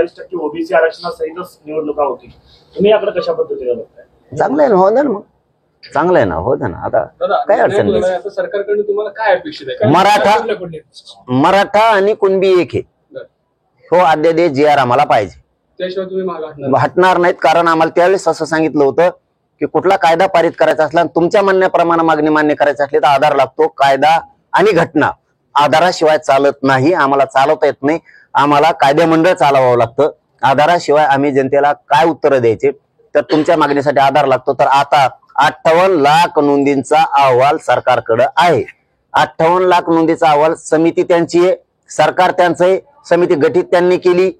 40% OBC आरक्षणासहितच निवडणुका होती. तुम्ही याकडे कशा पद्धतीने बघताय? चांगलं आहे ना, हो ना मग चांगलं आहे ना, हो ना. आता काय अडचण नाही. सरकारकडे तुम्हाला काय अपेक्षित आहे? मराठा आणि कुणबी एक आहे, हो अध्यादेश जे आर आम्हाला पाहिजे, त्याशिवाय तुम्ही हटणार नाहीत. कारण आम्हाला त्यावेळेस असं सांगितलं होतं की कुठला कायदा पारित करायचा असला तुमच्या म्हणण्याप्रमाणे मागणी मान्य करायची असली तर आधार लागतो. कायदा आणि घटना आधाराशिवाय चालत नाही, आम्हाला चालवता येत नाही, आम्हाला कायदेमंडळ चालवावं लागतं. आधाराशिवाय आम्ही जनतेला काय उत्तरं द्यायचे, तर तुमच्या मागणीसाठी आधार लागतो. तर आता 58 लाख नोंदींचा अहवाल सरकारकडे आहे. 58 लाख नोंदीचा अहवाल समिती त्यांची आहे, सरकार त्यांचं आहे, समिती गठीत त्यांनी केली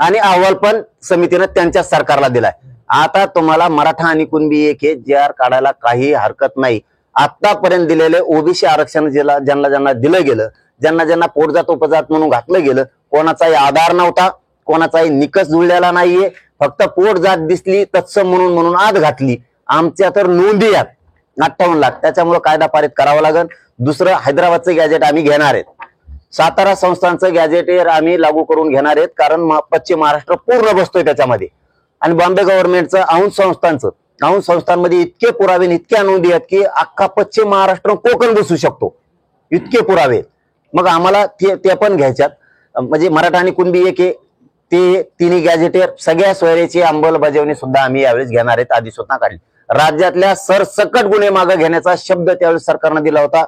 आणि अहवाल पण समितीनं त्यांच्या सरकारला दिलाय. आता तुम्हाला मराठा आणि कुणबी एक हे जे आर काढायला काही हरकत नाही. आतापर्यंत दिलेले ओबीसी आरक्षण ज्यांना ज्यांना दिलं गेलं, ज्यांना ज्यांना पोटजात उपजात म्हणून घातलं गेलं, कोणाचाही आधार नव्हता, कोणाचाही निकष जुळलेला नाहीये, फक्त पोट जात दिसली तत्सम म्हणून आत घातली. आमच्या तर नोंदी आहेत 58 लाख. त्याच्यामुळे कायदा पारित करावा लागेल. दुसरं, हैदराबादचं गॅजेट आम्ही घेणार आहेत, सातारा संस्थांचं गॅजेट आम्ही लागू करून घेणार आहेत, कारण पश्चिम महाराष्ट्र पूर्ण बसतोय त्याच्यामध्ये. आणि बॉम्बे गव्हर्नमेंटचं औंध संस्थांमध्ये इतके पुरावे, इतक्या नोंदी आहेत की अख्खा पश्चिम महाराष्ट्र कोकण बसू शकतो, इतके पुरावे. मग आम्हाला ते पण घ्यायच्यात. म्हणजे मराठा आणि कुणबी एक ते तिन्ही गॅजेटेर सगळ्या सोयरीची अंमलबजावणी सुद्धा आम्ही यावेळेस घेणार आहेत. अधिसूचना काढली. राज्यातल्या सरसकट गुन्हे मागे घेण्याचा शब्द त्यावेळेस सरकारनं दिला होता.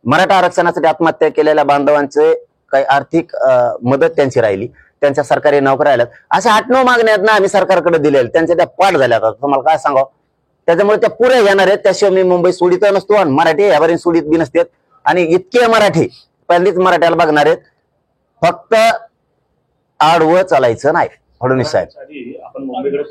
मराठा आरक्षणासाठी आत्महत्या केलेल्या बांधवांचे काही आर्थिक मदत त्यांची राहिली, त्यांच्या सरकारी नोकऱ्या आल्यात, अशा 8-9 मागण्या आहेत ना आम्ही सरकारकडे दिलेल्या, त्यांच्या त्या पाठ झाल्या. आता तुम्हाला काय सांगावं, त्याच्यामुळे त्या पुऱ्या घेणार आहेत. त्याशिवाय मी मुंबई सोडित नसतो आणि मराठी यावरील सोडित बी नसतात. आणि इतके मराठी पहिलीच मराठ्याला बघणार आहेत, फक्त आडवं चालायचं नाही. फडणवीस साहेब आपण मुंबईकडे